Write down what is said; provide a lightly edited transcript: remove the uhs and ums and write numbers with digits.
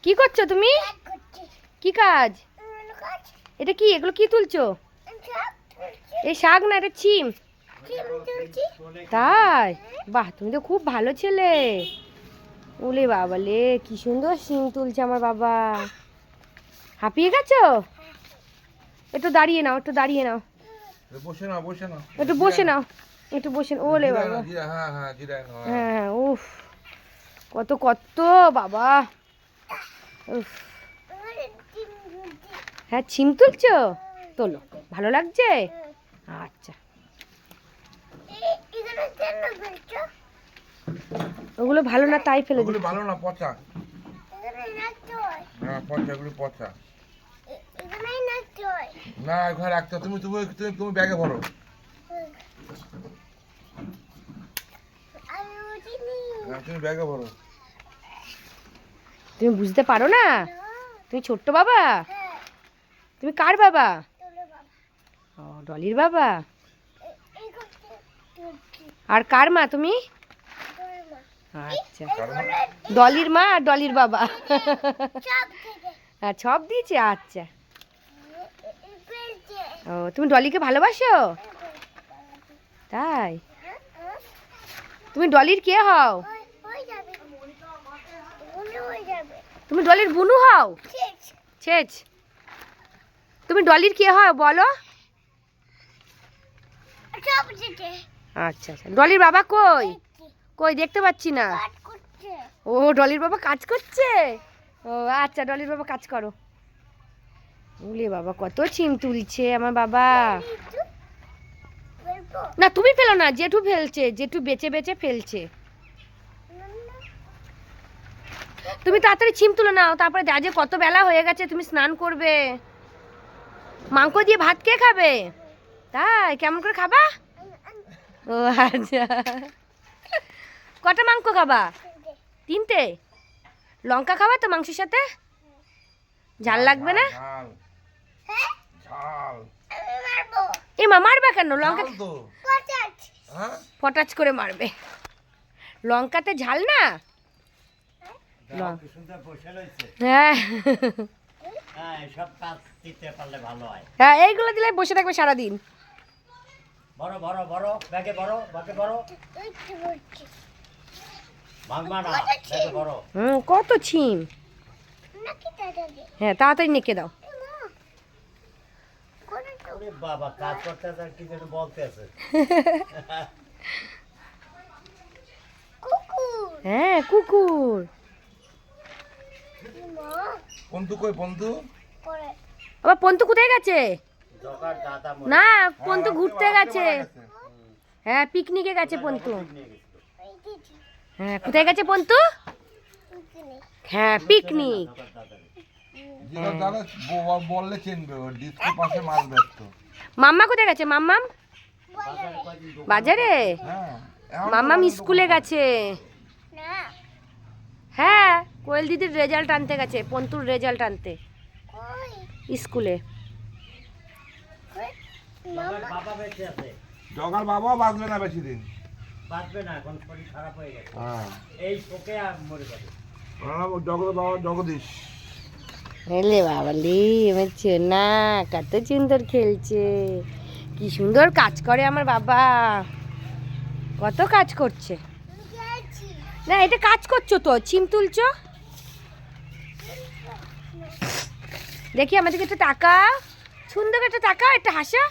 কি করছো তুমি? কি কাজ? এটা কি? এগুলো কি তুলছো? এই শাক না, এটা ছিম। তাই? বাহ, তুমি তো খুব ভালো ছেলে। ওলে বাবা লে, কি সুন্দর সিম তুলছে আমার বাবা। হাঁপিয়ে গেছো? একটু দাঁড়িয়ে নাও, একটু দাঁড়িয়ে নাও, বসে নাও, বসে নাও, একটু বসে নাও, একটু বসে নাও। ওলে বাবা। হ্যাঁ হ্যাঁ, জিরায় নাও। হ্যাঁ, উফ, কত কত বাবা। উফ। হ্যাঁ, ছিম তুলছো? তোলো, ভালো লাগছে? আচ্ছা। ওগুলো ভালো না, তাই ফেলে ওগুলো দিচ্ছি। ভালো না, পচা। হ্যাঁ, পচা, এগুলো পচা। না, ওখানে রাখতে হবে। তুমি তুমি তুমি তুমি ব্যাগে ভরো। হ্যাঁ, তুমি ব্যাগে ভরো। তুমি বুঝতে পারো না? তুমি ছোট্ট বাবা? তুমি কার বাবা? ও, ডলির বাবা। আর কার মা তুমি? আচ্ছা, ডলির মা আর ডলির বাবা। হ্যাঁ, সব দিয়েছে। আচ্ছা। ও, তুমি ডলিকে ভালোবাসো? তাই? তুমি ডলির কে হও? তুমি ডলির বুনু হও? ছেচ। তুমি ডলির কে হও বলো? আচ্ছা আচ্ছা। ডলির বাবা কই? কই দেখতে পাচ্ছি না। ও, ডলির বাবা কাজ করছে। ও আচ্ছা, ডলির বাবা কাজ করো। উলে বাবা, কত ছিম তুলছে আমার বাবা। না, তুমি ফেলো না, জেঠু ফেলছে। জেঠু বেচে বেচে ফেলছে। তুমি তাড়াতাড়ি ছিম তুলে নাও, তারপরে আজকে কত বেলা হয়ে গেছে, তুমি স্নান করবে। মাংস দিয়ে ভাত কে খাবে? তাই? কেমন করে খাবা? ও আচ্ছা। কটা মাংস খাবা? 3টে? লঙ্কা খাবা তো মাংসের সাথে? ঝাল লাগবে না? ঝাল ঝাল। এ মা, মারবা কেন? লঙ্কা তো হ্যাঁ, ফটাচ করে মারবে। লঙ্কাতে ঝাল না? হ্যাঁ হ্যাঁ, এইগুলো দিলে বসে থাকবে সারাদিন। বড় বড় বড় ব্যাগে বড় ব্যাগে বড় ভাঙবা না, ব্যাগে বড়। কত ছিম। হ্যাঁ, তাড়াতাড়ি নেকে দাও। ওরে বাবা, কাজ করতে আছে, কি যেন বলতে আছে। হ্যাঁ, কুকুর। পন্তু কই? পন্তু আবার পন্তু কোথায় গেছে? জগার দাদা মরে না, পন্তু ঘুরতে গেছে। হ্যাঁ, পিকনিকে গেছে পন্তু। নিয়ে গেছিল। হ্যাঁ, কোথায় গেছে পন্তু? হ্যাঁ, পিকনিক। জগার দাদা জিরার দাদা বললে চিনবে, ও ডিস্কো পাশে মাছ ব্যস্ত। মাম্মা কোথায় গেছে? মাম্মাম বাজারে কয়দিন দোকান বাজারে। হ্যাঁ, এখন মাম্মাম তো স্কুলে গেছে। হ্যাঁ, কোয়েল দিদির রেজাল্ট আনতে গেছে, পন্তুর রেজাল্ট আনতে স্কুলে। জগার বাবা বেঁচে আছে, জগার বাবাও বাঁচবে না বেশি দিন। বাঁচবে না, এখন শরীর খারাপ হয়ে গেছে। হ্যাঁ, এই শোকে আর মরে যাবে। জগৎ বাবা জগদীশ। এলে বাবা লে, আমার না কত সুন্দর খেলছে, কি সুন্দর কাজ করে আমার বাবা। কত কাজ করছে। না, এটা কাজ করছো তো, ছিম তুলছো। দেখি আমাদেরকে একটা টাকা, সুন্দর একটা টাকা, একটা হাসা।